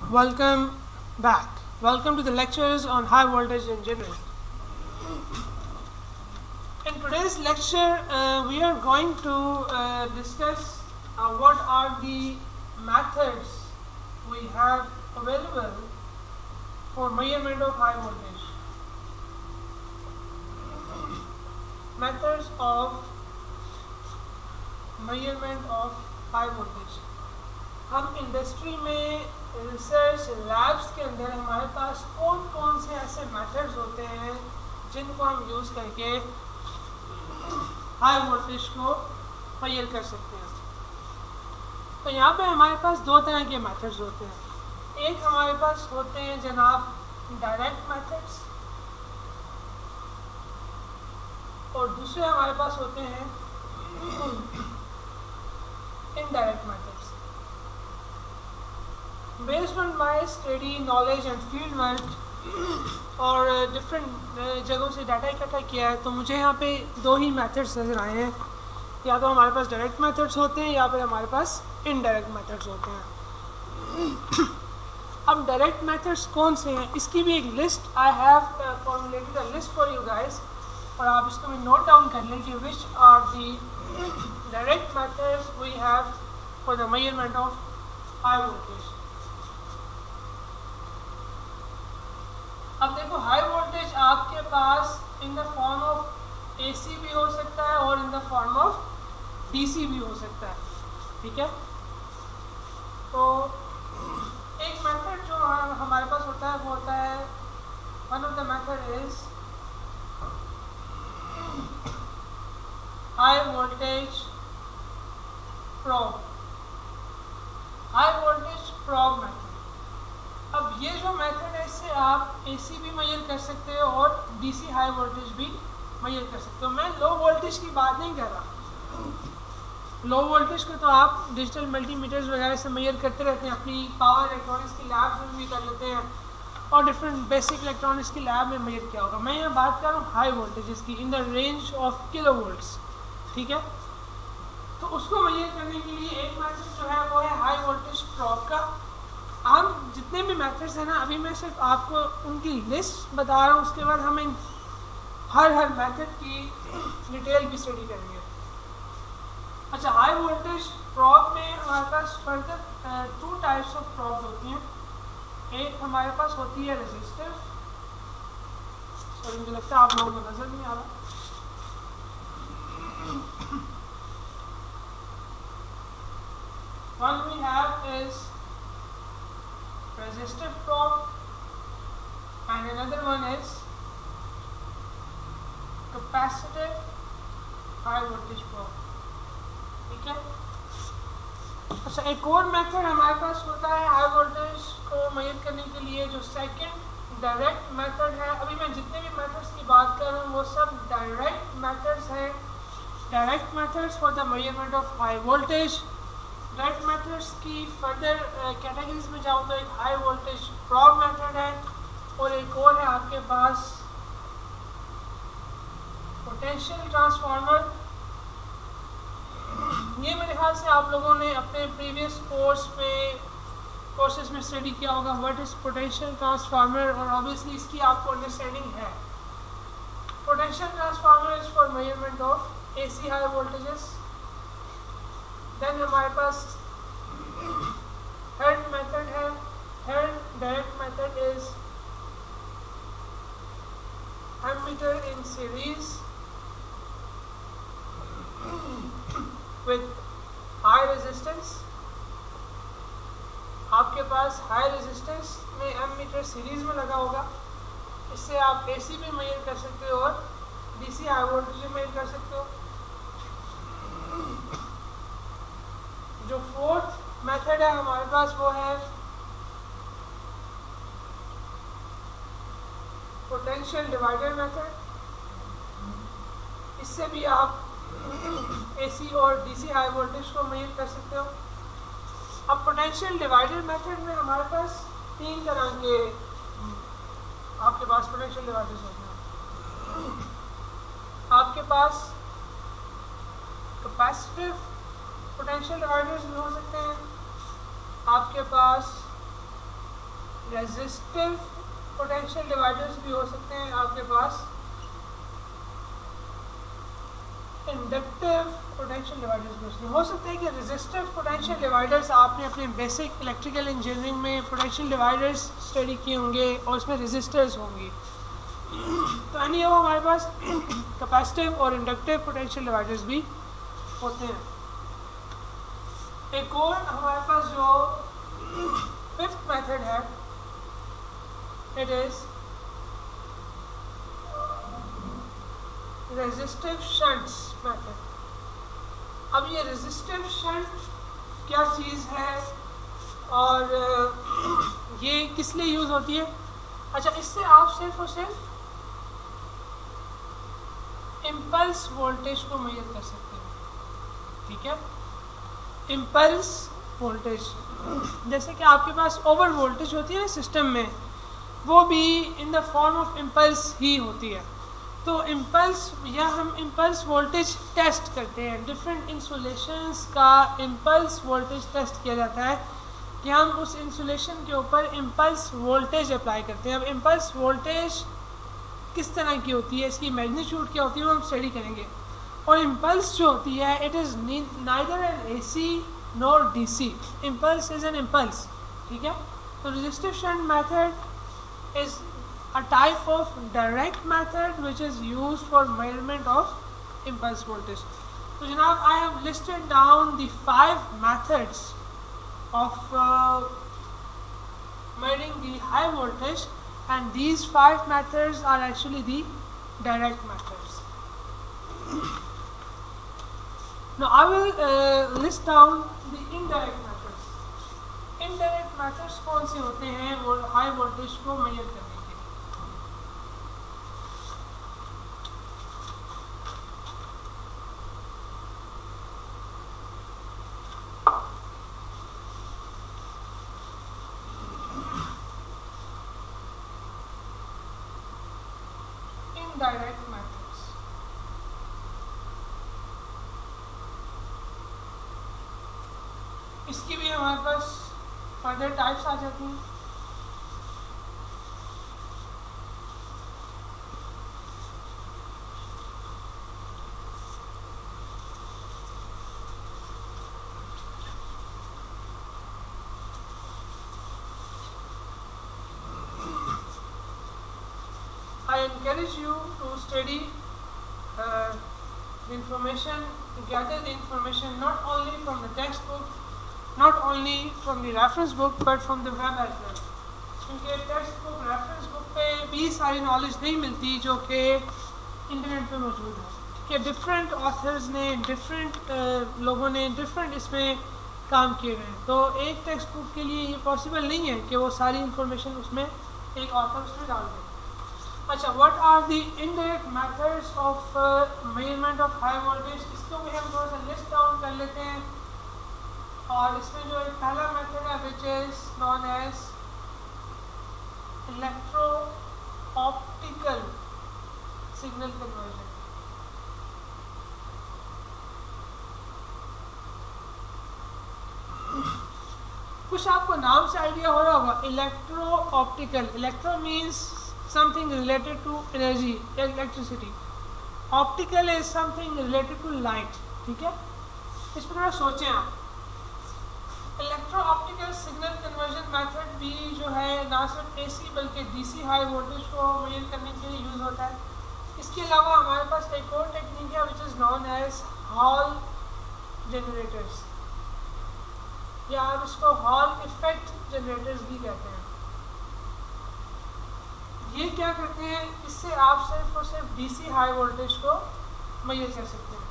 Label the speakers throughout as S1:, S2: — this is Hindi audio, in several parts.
S1: Welcome back. Welcome to the lectures on high voltage engineering. In today's lecture, we are going to discuss what are the methods we have available for measurement of high voltage. Methods of measurement of high voltage. हम इंडस्ट्री में रिसर्च लैब्स के अंदर हमारे पास कौन कौन से ऐसे मेथड्स होते हैं जिनको हम यूज़ करके हाई वोल्टेज को मेजर कर सकते हैं। तो यहाँ पे हमारे पास दो तरह के मेथड्स होते हैं। एक हमारे पास होते हैं जनाब डायरेक्ट मेथड्स और दूसरे हमारे पास होते हैं indirect methods. Based on my study, knowledge and field work और डिफरेंट जगहों से डाटा इकट्ठा किया है, तो मुझे यहाँ पे दो ही मेथड्स नज़र आए हैं। या तो हमारे पास डायरेक्ट मेथड्स होते हैं या फिर हमारे पास इनडायरेक्ट मेथड्स होते हैं। अब डायरेक्ट मेथड्स कौन से हैं, इसकी भी एक list I have formulated a list for you guys, और आप इसको भी नोट डाउन कर लें कि which are the direct methods we have for the measurement of high voltage. अब देखो, हाई वोल्टेज आपके पास in the form of AC भी हो सकता है और in the form of DC भी हो सकता है, ठीक है। तो एक मेथड जो हमारे पास होता है वो होता है, one of the method is high voltage probe, high voltage probe method. अब ये जो मेथड है इससे आप एसी भी मेजर कर सकते हो और डीसी हाई वोल्टेज भी मेजर कर सकते हो। मैं लो वोल्टेज की बात नहीं कर रहा। लो वोल्टेज को तो आप डिजिटल मल्टीमीटर्स वगैरह से मेजर करते रहते हैं, अपनी पावर इलेक्ट्रॉनिक्स की लैब्स में भी कर लेते हैं और डिफरेंट बेसिक इलेक्ट्रॉनिक्स की लैब में मेजर किया होगा। मैं यहाँ बात कर रहा हूँ हाई वोल्टेज की, in the range of kilo volts, ठीक है। तो उसको मेजर करने के लिए एक मेथड जो है वो है हाई वोल्टेज प्रोब का। हम जितने भी मेथड्स हैं ना, अभी मैं सिर्फ आपको उनकी लिस्ट बता रहा हूँ, उसके बाद हम हर मेथड की डिटेल भी स्टडी करेंगे। अच्छा, हाई वोल्टेज प्रोब में हमारे पास further two types of probe होती हैं। एक हमारे पास होती है रेजिस्टिव, सॉरी मुझे लगता है आप लोगों को नज़र नहीं आ रहा। One we have is resistive probe and another one is capacitive high voltage probe, ठीक है। अच्छा, एक और मेथड हमारे पास होता है हाई वोल्टेज को मेजर करने के लिए जो सेकंड डायरेक्ट मेथड है। अभी मैं जितने भी मेथड्स की बात कर रहा हूँ वो सब डायरेक्ट मेथड्स हैं, direct methods for the measurement of high voltage. Direct methods की फर्दर कैटेगरीज में जाऊँ तो एक हाई वोल्टेज प्रोब मेथड है और एक और है आपके पास पोटेंशियल ट्रांसफार्मर। ये मेरे ख्याल से आप लोगों ने अपने प्रीवियस कोर्सेज में स्टडी किया होगा, व्हाट इज पोटेंशियल ट्रांसफार्मर, और ऑब्वियसली इसकी आपको अंडरस्टैंडिंग है। Potential transformer is for measurement of AC high voltages. Then हमारे पास थर्ड मेथड है, third direct method is ammeter in series with high resistance. आपके पास हाई रेजिस्टेंस में एमीटर सीरीज में लगा होगा, इससे आप एसी भी मेजर कर सकते हो और डीसी हाई वोल्टेज भी मेजर कर सकते हो। जो फोर्थ मेथड है हमारे पास वो है पोटेंशियल डिवाइडर मेथड। इससे भी आप एसी और डीसी हाई वोल्टेज को मेजर कर सकते हो। अब पोटेंशियल डिवाइडर मेथड में हमारे पास तीन तरह के आपके पास पोटेंशियल डिवाइडर्स होते हैं। आपके पास कैपेसिटिव पोटेंशियल डिवाइडर्स भी हो सकते हैं, आपके पास रेजिस्टिव पोटेंशियल डिवाइडर्स भी हो सकते हैं आपके पास, इंडक्टिव पोटेंशियल डिवाइडर्स भी हो सकते हैं कि रेजिस्टिव पोटेंशियल डिवाइडर्स आपने अपने बेसिक इलेक्ट्रिकल इंजीनियरिंग में पोटेंशियल डिवाइडर्स स्टडी किए होंगे और उसमें रेजिस्टर्स होंगी। तो यानी वो हमारे पास कैपेसिटिव और इंडक्टिव पोटेंशियल डिवाइडर्स भी होते हैं। एक और हमारे पास जो फिफ्थ मेथड है, it is resistive shunts method. अब ये रेजिस्टिव शंट क्या चीज़ है और ये किस लिए यूज़ होती है? अच्छा, इससे आप सिर्फ और सिर्फ इम्पल्स वोल्टेज को मेजर कर सकते हैं, ठीक है। इम्पल्स वोल्टेज, जैसे कि आपके पास ओवर वोल्टेज होती है ना सिस्टम में, वो भी in the form of impulse ही होती है। तो इम्पल्स या हम इम्पल्स वोल्टेज टेस्ट करते हैं, डिफरेंट इंसुलेशंस का इम्पल्स वोल्टेज टेस्ट किया जाता है कि हम उस इंसुलेशन के ऊपर इम्पल्स वोल्टेज अप्लाई करते हैं। अब इम्पल्स वोल्टेज किस तरह की होती है, इसकी मैग्नीट्यूड क्या होती है, वो हम स्टडी करेंगे। और इम्पल्स जो होती है, it is neither an AC nor DC, impulse is an impulse, ठीक है। तो resistive shunt method is a type of direct method which is used for measurement of impulse voltage. So janaab, I have listed down the 5 methods of measuring the high voltage, and these 5 methods are actually the direct methods. Now I will list down the indirect methods. Indirect methods कौन से होते हैं वो high voltage को measure करने के? Indirect methods. इसकी भी हमारे पास फर्दर टाइप्स आ जाती हैं। I encourage you to study the information, to gather the information not only from the textbook, not only from the reference book, but from the web as well. क्योंकि टेक्स्ट बुक, रेफरेंस बुक पे भी सारी नॉलेज नहीं मिलती जो कि इंटरनेट पे मौजूद है, कि डिफरेंट ऑथर्स ने, डिफरेंट लोगों ने डिफरेंट इसमें काम किए हुए हैं। तो एक टेक्स्ट बुक के लिए ये पॉसिबल नहीं है कि वो सारी इंफॉर्मेशन उसमें एक ऑथर उसमें डाल दे। अच्छा, what are the indirect methods of measurement of high voltage, इसको भी हम थोड़ा सा लिस्ट डाउन कर लेते हैं। और इसमें जो एक पहला मेथड है which is known as electro optical signal conversion. कुछ आपको नाम से आइडिया हो रहा होगा, electro optical. Electro means something related to energy, electricity. Optical is something related to light, ठीक है। इस पर थोड़ा सोचें आप। Electro optical signal conversion method भी जो है ना सिर्फ AC बल्कि DC हाई वोल्टेज को मेजर करने के लिए यूज़ होता है। इसके अलावा हमारे पास एक और टेक्निक है which is known as Hall generators, या आप इसको हॉल इफेक्ट जनरेटर्स भी कहते हैं। ये क्या करते हैं, इससे आप सिर्फ और सिर्फ DC हाई वोल्टेज को मेजर कर सकते हैं।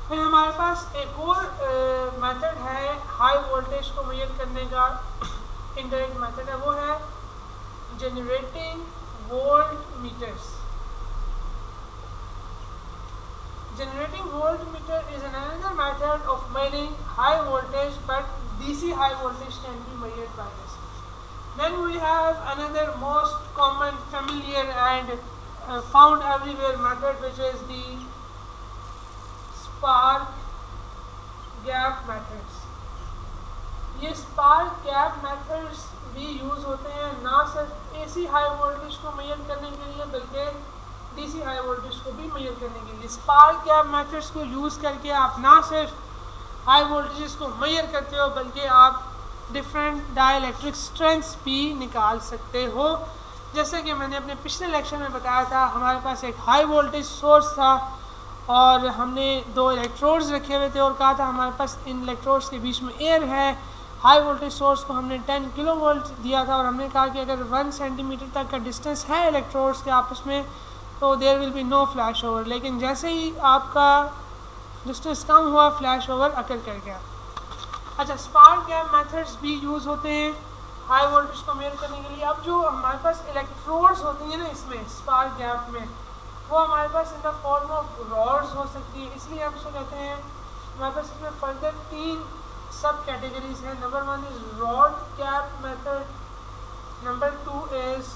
S1: फिर हमारे पास एक और मेथड है हाई वोल्टेज को मेजर करने का, इनडायरेक्ट मेथड है, वो है generating volt meters. Generating volt meter is another method of measuring high voltage, but DC high voltage can be measured by this. Then we have another most common, familiar and found everywhere method, which is the spark gap methods. ये spark gap methods भी यूज़ होते हैं ना सिर्फ एसी हाई वोल्टेज को मेजर करने के लिए बल्कि डीसी हाई वोल्टेज को भी मेजर करने के लिए। स्पार्क गैप मेथड्स को यूज़ करके आप ना सिर्फ हाई वोल्टेजेस को मेजर करते हो बल्कि आप डिफरेंट डाइलेक्ट्रिक स्ट्रेंथ्स भी निकाल सकते हो। जैसे कि मैंने अपने पिछले लेक्चर में बताया था, हमारे पास एक हाई वोल्टेज सोर्स था और हमने 2 इलेक्ट्रोड्स रखे हुए थे और कहा था हमारे पास इन इलेक्ट्रोड्स के बीच में एयर है। हाई वोल्टेज सोर्स को हमने 10 किलो वोल्ट दिया था और हमने कहा कि अगर 1 सेंटीमीटर तक का डिस्टेंस है इलेक्ट्रोड्स के आपस में तो there will be no flash over. लेकिन जैसे ही आपका डिस्टेंस कम हुआ फ्लैश ओवर अकर कर गया। अच्छा, स्पार्क गैप मेथड्स भी यूज़ होते हैं हाई वोल्टेज को मेजर करने के लिए। अब जो हमारे पास इलेक्ट्रोड्स होती हैं ना इसमें स्पार्क गैप में, वो हमारे पास in the form of rods हो सकती है। इसलिए हम इसको कहते हैं, हमारे पास इसमें फर्दर 3 सब कैटेगरीज हैं। Number 1 is rod gap method, number 2 is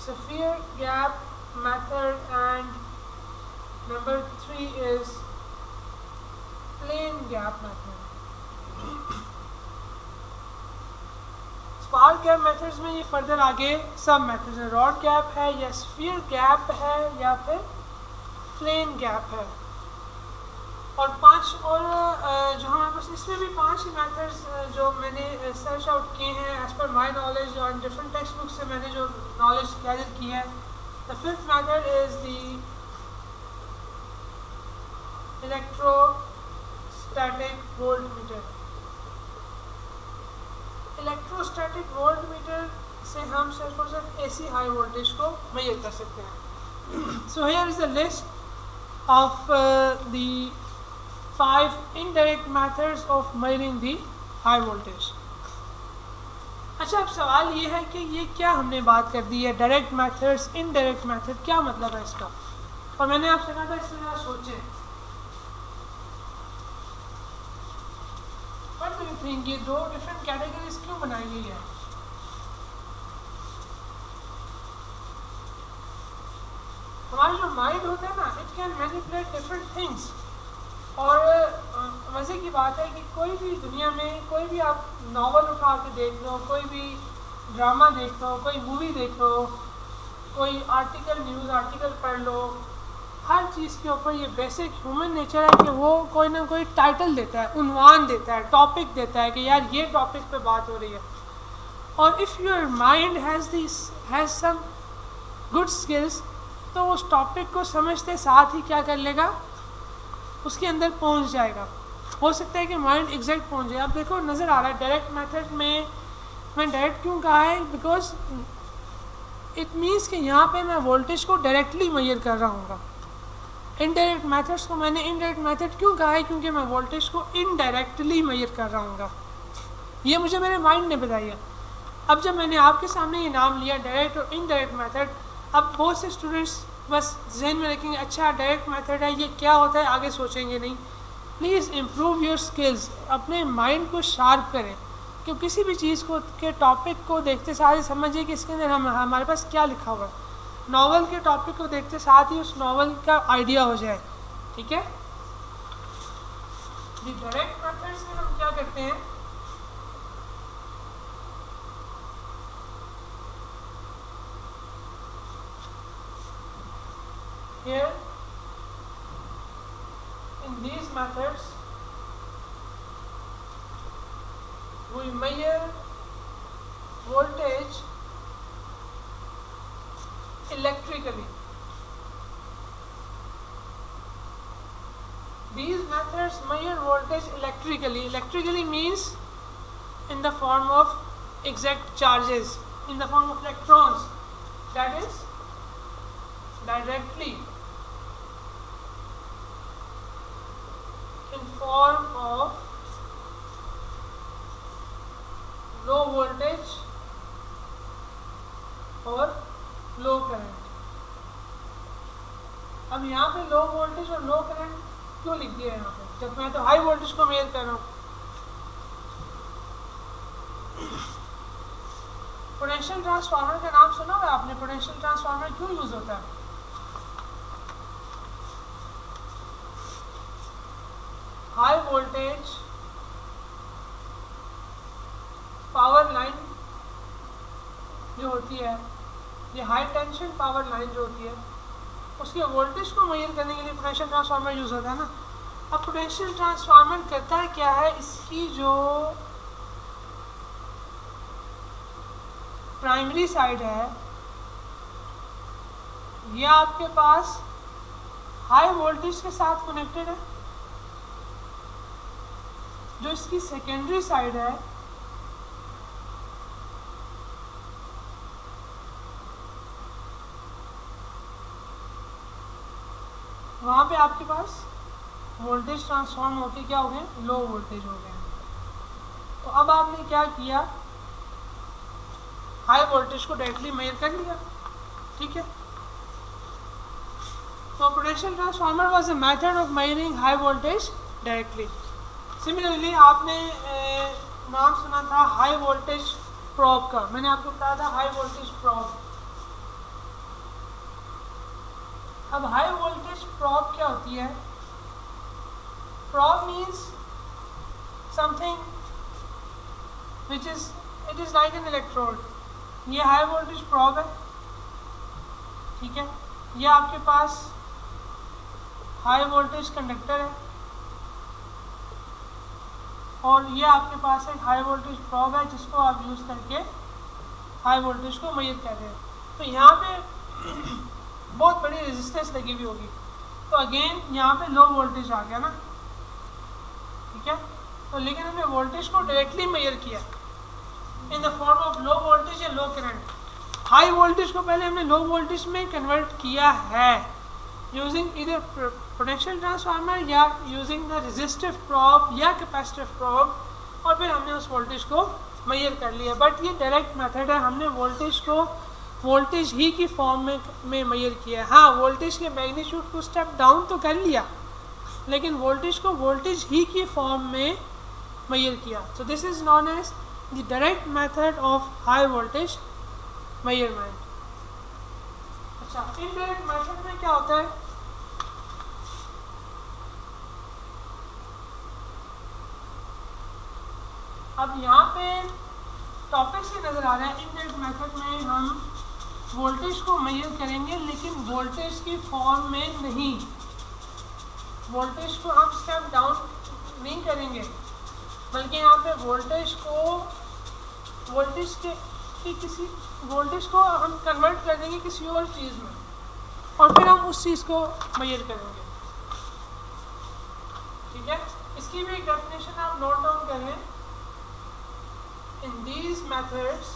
S1: sphere gap method, and number 3 is plane gap method. Spark gap methods में ये फर्दर आगे सब मेथड्स हैं। रॉड गैप है या स्फीयर गैप है या फिर प्लेन गैप है। और 5 और जो हमारे पास इसमें भी 5 ही मेथड्स जो मैंने सर्च आउट किए हैं एज पर माई नॉलेज और डिफरेंट टेक्स्ट बुक से मैंने जो नॉलेज गैदर की है। The 5th method is the electrostatic voltmeter. Electrostatic voltmeter से हम सिर्फ और सिर्फ एसी हाई वोल्टेज को मेजर कर सकते हैं। So here is the list of the 5 indirect methods of measuring the high voltage। अच्छा, अब सवाल ये है कि ये क्या हमने बात कर दी है डायरेक्ट मेथड्स इनडायरेक्ट मेथड, क्या मतलब है इसका? और मैंने आपसे कहा था इससे ज़रा सोचें। व्हाट डू यू थिंक, ये 2 डिफरेंट कैटेगरीज क्यों बनाई गई है? हमारा जो माइंड होता है ना, it can manipulate different things. और मज़े की बात है कि कोई भी दुनिया में कोई भी आप नावल उठा के देख लो, कोई भी ड्रामा देख लो, कोई मूवी देख लो, कोई आर्टिकल न्यूज़ आर्टिकल पढ़ लो, हर चीज़ के ऊपर ये बेसिक ह्यूमन नेचर है कि वो कोई ना कोई टाइटल देता है, उन्वान देता है, टॉपिक देता है कि यार ये टॉपिक पे बात हो रही है। और if your mind has some good skills तो उस टॉपिक को समझते साथ ही क्या कर लेगा, उसके अंदर पहुंच जाएगा। हो सकता है कि माइंड एग्जैक्ट पहुंच जाए। अब देखो नज़र आ रहा है डायरेक्ट मेथड में, मैं डायरेक्ट क्यों कहा है, बिकॉज इट मीन्स कि यहाँ पे मैं वोल्टेज को डायरेक्टली मेजर कर रहा हूँ। इनडायरेक्ट मेथड्स को मैंने इनडायरेक्ट मेथड क्यों कहा है, क्योंकि मैं वोल्टेज को इनडायरेक्टली मेजर कर रहा हूँ। ये मुझे मेरे माइंड ने बताया। अब जब मैंने आपके सामने ये नाम लिया डायरेक्ट और इनडायरेक्ट मेथड, अब बहुत से स्टूडेंट्स बस जहन में रखेंगे अच्छा डायरेक्ट मेथड है, ये क्या होता है, आगे सोचेंगे नहीं। प्लीज़ इम्प्रूव योर स्किल्स, अपने माइंड को शार्प करें कि किसी भी चीज़ को के टॉपिक को देखते साथ समझिए कि इसके अंदर हमारे पास क्या लिखा हुआ है। नॉवल के टॉपिक को देखते साथ ही उस नॉवल का आइडिया हो जाए, ठीक है। डायरेक्ट मेथड्स में हम क्या करते हैं, here in these methods we measure voltage electrically. These methods measure voltage electrically. Electrically means in the form of exact charges, in the form of electrons, that is directly in form of low voltage और लो करंट। अब यहाँ पे लो वोल्टेज और लो करंट क्यों लिख दिया यहाँ पे, जब मैं तो हाई वोल्टेज को मेजर कर रहा हूँ। पोटेंशियल ट्रांसफार्मर का नाम सुना होगा आपने, पोटेंशियल ट्रांसफार्मर क्यों यूज होता है? हाई वोल्टेज पावर लाइन जो होती है, ये हाई टेंशन पावर लाइन जो होती है, उसके वोल्टेज को मेजर करने के लिए पोटेंशियल ट्रांसफार्मर यूज़ होता है ना। अब पोटेंशियल ट्रांसफार्मर करता है क्या है, इसकी जो प्राइमरी साइड है ये आपके पास हाई वोल्टेज के साथ कनेक्टेड है, जो इसकी सेकेंडरी साइड है वहाँ पे आपके पास वोल्टेज ट्रांसफॉर्म होके क्या हो गए, लो वोल्टेज हो गए। तो अब आपने क्या किया, हाई वोल्टेज को डायरेक्टली मेजर कर लिया, ठीक है। तो potential transformer was a method of measuring high voltage directly. Similarly आपने नाम सुना था हाई वोल्टेज प्रोब का, मैंने आपको बताया था हाई वोल्टेज प्रोब। अब हाई वोल्टेज प्रोब क्या होती है, probe means something which is it is like an electrode. ये हाई वोल्टेज प्रोब है, ठीक है। ये आपके पास हाई वोल्टेज कंडक्टर है और ये आपके पास एक हाई वोल्टेज प्रोब है जिसको आप यूज़ करके हाई वोल्टेज को मेजर कर रहे हैं। तो यहाँ पे बहुत बड़ी रेजिस्टेंस लगी हुई होगी, तो अगेन यहाँ पे लो वोल्टेज आ गया ना, ठीक है। तो लेकिन हमने वोल्टेज को डायरेक्टली मेजर किया इन the form of low voltage या लो करंट। हाई वोल्टेज को पहले हमने लो वोल्टेज में कन्वर्ट किया है यूजिंग इधर पोटेंशियल ट्रांसफार्मर या यूजिंग द रेजिस्टिव प्रोब या कैपेसिटिव प्रोब, और फिर हमने उस वोल्टेज को मेजर कर लिया। बट ये डायरेक्ट मेथड है, हमने वोल्टेज को वोल्टेज ही की फॉर्म में मेजर किया। हाँ, वोल्टेज के मैग्नीट्यूड को स्टेप डाउन तो कर लिया, लेकिन वोल्टेज को वोल्टेज ही की फॉर्म में मेजर किया। So this is known as the direct method of high voltage measurement. अच्छा, इनडायरेक्ट मेथड में क्या होता है, अब यहाँ पे टॉपिक से नज़र आ रहा है इनडायरेक्ट मेथड में हम वोल्टेज को मेजर करेंगे लेकिन वोल्टेज की फॉर्म में नहीं, वोल्टेज को हम स्टेप डाउन नहीं करेंगे, बल्कि यहाँ पे वोल्टेज को हम कन्वर्ट कर देंगे किसी और चीज़ में और फिर हम उस चीज़ को मेजर करेंगे, ठीक है। इसकी भी एक डेफिनेशन आप नोट डाउन करें। In these methods,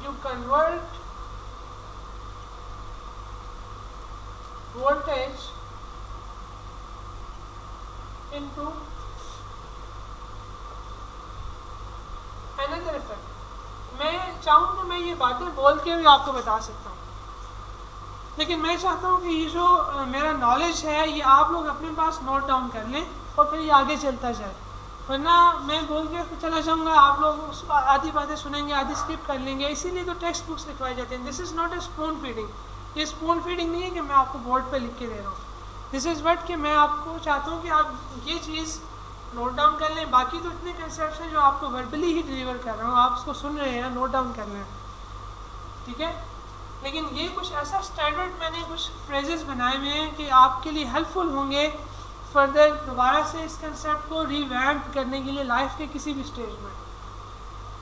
S1: you convert voltage into another effect। मैं चाहूँ तो मैं ये बातें बोल के भी आपको बता सकता हूँ, लेकिन मैं चाहता हूँ कि ये जो मेरा नॉलेज है ये आप लोग अपने पास नोट डाउन कर लें और फिर ये आगे चलता जाए, वरना मैं बोल के चला जाऊँगा, आप लोग आधी बातें सुनेंगे, आधी स्किप कर लेंगे। इसीलिए तो टेक्स्ट बुक्स लिखवाई जाती हैं। This is not a spoon feeding, ये स्पून फीडिंग नहीं है कि मैं आपको बोर्ड पे लिख के दे रहा हूँ। दिस इज़ व्हाट कि मैं आपको चाहता हूँ कि आप ये चीज़ नोट डाउन कर लें। बाकी तो इतने कंसेप्ट हैं जो आपको वर्बली ही डिलीवर कर रहा हूँ, आप उसको सुन रहे हैं, नोट डाउन कर रहे हैं, ठीक है। लेकिन ये कुछ ऐसा स्टैंडर्ड मैंने कुछ फ्रेजेस बनाए हुए हैं कि आपके लिए हेल्पफुल होंगे फर्दर दोबारा से इस कंसेप्ट को रिवैम्प करने के लिए लाइफ के किसी भी स्टेज में।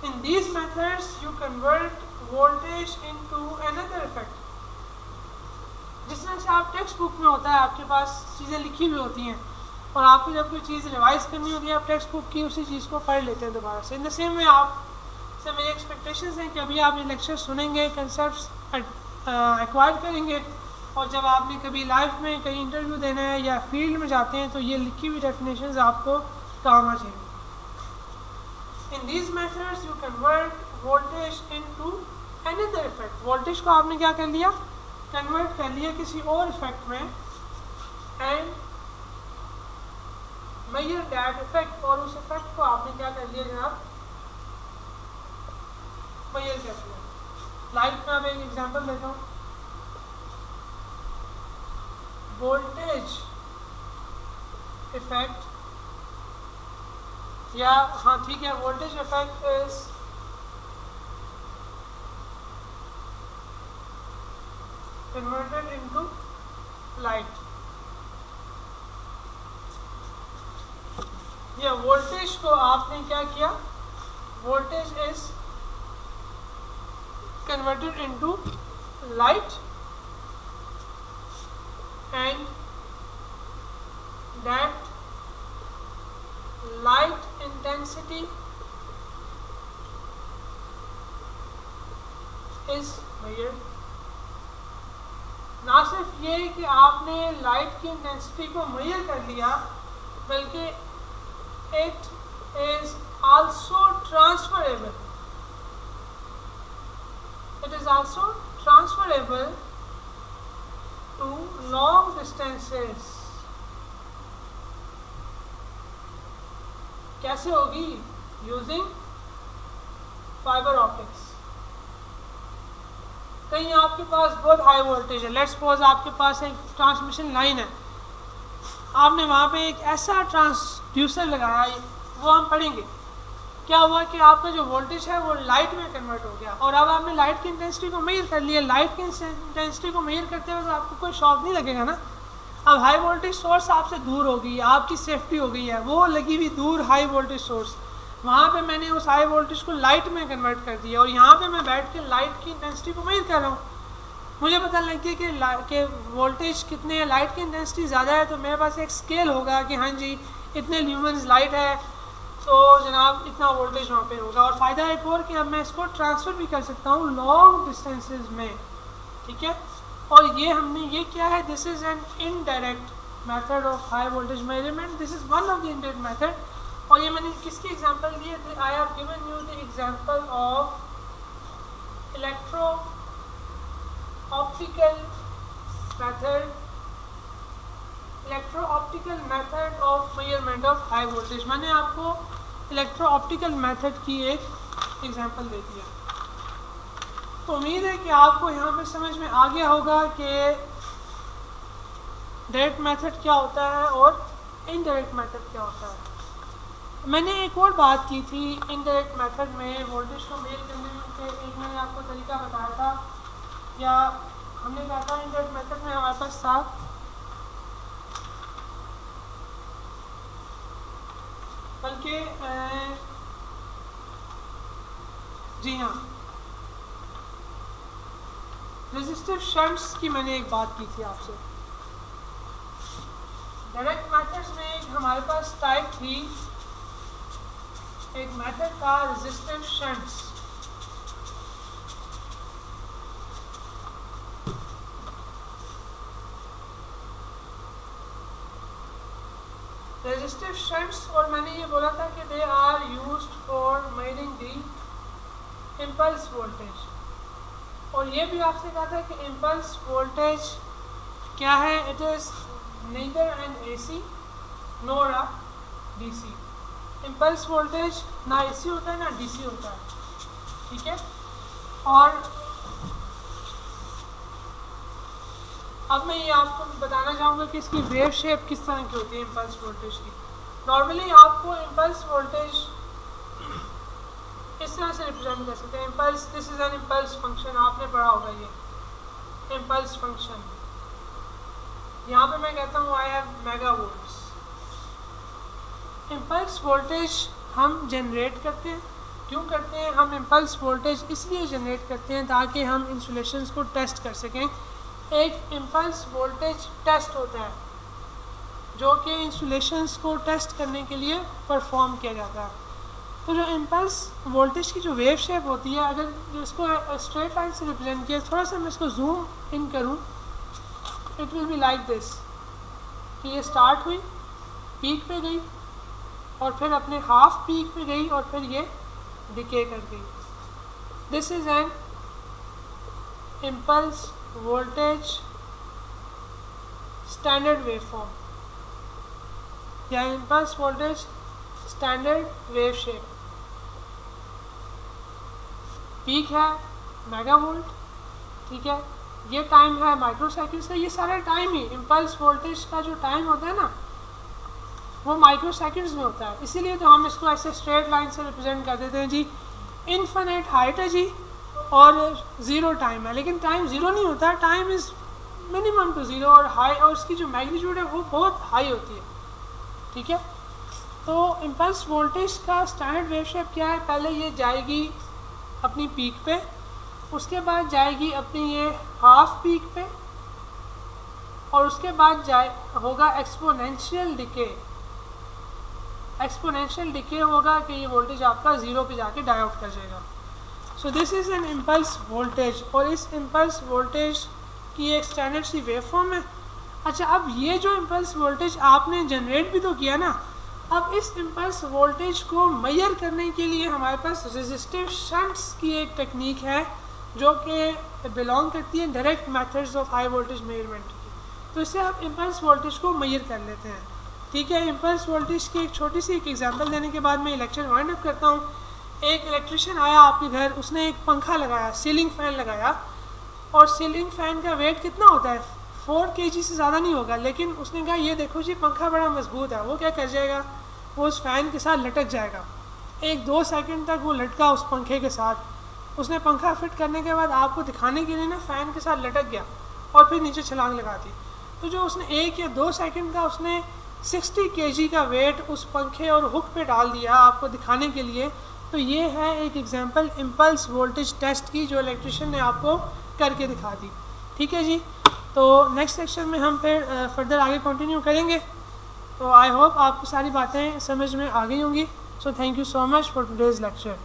S1: In these methods you convert voltage into another effect. जिस तरह से आप टेक्स्ट बुक में होता है, आपके पास चीज़ें लिखी हुई होती हैं और आपको जब कोई चीज़ रिवाइज करनी होती है आप टेक्स्ट बुक की उसी चीज़ को पढ़ लेते हैं दोबारा से। इन द सेम वे आप से मेरी एक्सपेक्टेशंस हैं कि अभी आप ये लेक्चर सुनेंगे, कंसेप्ट्स एक्वायर करेंगे और जब आपने कभी लाइफ में कहीं इंटरव्यू देना है या फील्ड में जाते हैं तो ये लिखी हुई डेफिनेशंस आपको काम आ जाएंगी। In these methods you convert voltage into another effect. Voltage को आपने क्या कर लिया, कन्वर्ट कर लिया किसी और इफेक्ट में एंड मेजर दैट इफेक्ट, और उस इफेक्ट को आपने क्या कर लिया जनाब, मेजर कर लिया। लाइक मैं अब एक एग्जांपल देता हूँ। voltage effect या हाँ ठीक है, voltage effect is converted into light. या वोल्टेज को आपने क्या किया, voltage is converted into light and that light intensity is measured। ना सिर्फ ये कि आपने लाइट की इंटेंसिटी को मेजर कर लिया, बल्कि it is also transferable, it is also transferable to long distances। कैसे होगी? Using fibre optics. कहीं आपके पास बहुत हाई वोल्टेज है, लेट्स सपोज आपके पास एक ट्रांसमिशन लाइन है, आपने वहाँ पे एक ऐसा ट्रांसड्यूसर लगाया, वो हम पढ़ेंगे। क्या हुआ कि आपका जो वोल्टेज है वो लाइट में कन्वर्ट हो गया, और अब आपने लाइट की इंटेंसिटी को मेजर कर लिया। लाइट की इंटेंसिटी को मेजर करते हुए तो आपको कोई शॉक नहीं लगेगा ना। अब हाई वोल्टेज सोर्स आपसे दूर हो गई, आपकी सेफ्टी हो गई है, वो लगी हुई दूर हाई वोल्टेज सोर्स, वहाँ पे मैंने उस हाई वोल्टेज को लाइट में कन्वर्ट कर दिया, और यहाँ पे मैं बैठ के लाइट की इंटेंसिटी को मेजर कर रहा हूँ। मुझे पता लग गया कि वोल्टेज कितने है, लाइट की इंटेंसिटी ज़्यादा है, तो मेरे पास एक स्केल होगा कि हाँ जी इतने ल्यूमेंस लाइट है, तो जनाब इतना वोल्टेज वहाँ पे होगा। और फ़ायदा एक और कि अब मैं इसको ट्रांसफ़र भी कर सकता हूँ लॉन्ग डिस्टेंसेस में, ठीक है। और ये हमने ये क्या है, this is an indirect method of high voltage measurement, this is one of the indirect method. और ये मैंने किसकी एग्जांपल दी है? I have given you the example of electro optical method, electro optical method of measurement of high voltage. मैंने आपको इलेक्ट्रो ऑप्टिकल मेथड की एक एग्जांपल दे दिया। तो उम्मीद है कि आपको यहाँ पे समझ में आ गया होगा कि डायरेक्ट मेथड क्या होता है और इनडायरेक्ट मेथड क्या होता है। मैंने एक और बात की थी इनडायरेक्ट मेथड में वोल्टेज को मेजर करने के, एक मैंने आपको तरीका बताया था, या हमने कहा था इनडायरेक्ट मेथड में हमारे पास था बल्कि जी हाँ, रेजिस्टिव शंट्स की मैंने एक बात की थी आपसे। डायरेक्ट मेथड्स में एक हमारे पास टाइप थी, एक मेथड था रेजिस्टिव शंट्स। रेजिस्टिव शंट्स, और मैंने ये बोला था कि they are used for measuring the impulse voltage. और ये भी आपसे कहा था कि इम्पल्स वोल्टेज क्या है, it is neither N AC NOR a DC. Impulse voltage ना एसी होता है ना डीसी होता है, ठीक है। और अब मैं ये आपको बताना चाहूँगा कि इसकी वेव शेप किस तरह की होती है इम्पल्स वोल्टेज की। नॉर्मली आपको इम्पल्स वोल्टेज इस तरह से रिप्रेजेंट कर सकते हैं। Impulse, this is an impulse function, आपने पढ़ा होगा ये इम्पल्स फंक्शन। यहाँ पे मैं कहता हूँ I have mega volts. Impulse voltage हम जनरेट करते हैं, क्यों करते हैं? हम इम्पल्स वोल्टेज इसलिए जनरेट करते हैं ताकि हम इंसुलेशंस को टेस्ट कर सकें। एक इम्पल्स वोल्टेज टेस्ट होता है जो कि इंसुलेशंस को टेस्ट करने के लिए परफॉर्म किया जाता है। तो जो इम्पल्स वोल्टेज की जो वेव शेप होती है, अगर इसको स्ट्रेट लाइन से रिप्रेजेंट किया, थोड़ा सा मैं इसको जूम इन करूँ, it will be like this कि ये स्टार्ट हुई, पीक पे गई, और फिर अपने हाफ पीक पे गई, और फिर ये डिके कर गई। This is an impulse voltage standard waveform, या impulse voltage standard wave shape. Peak है मेगा वोल्ट, ठीक है, ये टाइम है माइक्रोसेकंड से, ये सारा टाइम ही इम्पल्स वोल्टेज का जो टाइम होता है ना, वो माइक्रो सेकेंड्स में होता है, इसीलिए तो हम इसको ऐसे स्ट्रेट लाइन से रिप्रेजेंट कर देते हैं जी। इन्फिनिट हाइट है जी और ज़ीरो टाइम है, लेकिन टाइम ज़ीरो नहीं होता, time is minimum to zero और हाई, और उसकी जो मैग्नीट्यूड है वो बहुत हाई होती है, ठीक है। तो इम्पल्स वोल्टेज का स्टैंडर्ड वेव शेप क्या है, पहले ये जाएगी अपनी पीक पे, उसके बाद जाएगी अपनी ये हाफ पीक पे, और उसके बाद होगा एक्सपोनेंशियल डिके। एक्सपोनेंशियल डिके होगा कि ये वोल्टेज आपका ज़ीरो पे जाके डाई आउट कर जाएगा। So this is an impulse voltage, और इस इम्पल्स वोल्टेज की एक स्टैंडर्ड सी वेव फॉर्म है। अच्छा, अब ये जो इम्पल्स वोल्टेज आपने जनरेट भी तो किया ना, अब इस इम्पल्स वोल्टेज को मेजर करने के लिए हमारे पास रेजिस्टिव शंट्स की एक टेक्निक है जो कि बिलोंग करती है direct methods of high voltage measurement की। तो इससे आप इम्पल्स वोल्टेज को मेजर कर लेते हैं, ठीक है। इम्पल्स वोल्टेज की एक छोटी सी एक एग्जांपल देने के बाद मैं लेक्चर वाइंड अप करता हूँ। एक इलेक्ट्रिशियन आया आपके घर, उसने एक पंखा लगाया, सीलिंग फ़ैन लगाया, और सीलिंग फ़ैन का वेट कितना होता है, 4 kg से ज़्यादा नहीं होगा, लेकिन उसने कहा ये देखो जी पंखा बड़ा मजबूत है। वो क्या कर जाएगा, वो उस फ़ैन के साथ लटक जाएगा। 1-2 सेकंड तक वो लटका उस पंखे के साथ। उसने पंखा फिट करने के बाद आपको दिखाने के लिए ना फ़ैन के साथ लटक गया और फिर नीचे छलांग लगा दी। तो जो उसने 1 या 2 सेकंड का उसने 60 kg का वेट उस पंखे और हुक पे डाल दिया आपको दिखाने के लिए। तो ये है एक एग्जांपल इम्पल्स वोल्टेज टेस्ट की जो इलेक्ट्रिशियन ने आपको करके दिखा दी, ठीक है जी। तो नेक्स्ट सेक्शन में हम फिर फर्दर आगे कंटिन्यू करेंगे। तो आई होप आपको सारी बातें समझ में आ गई होंगी। So thank you so much for today's lecture.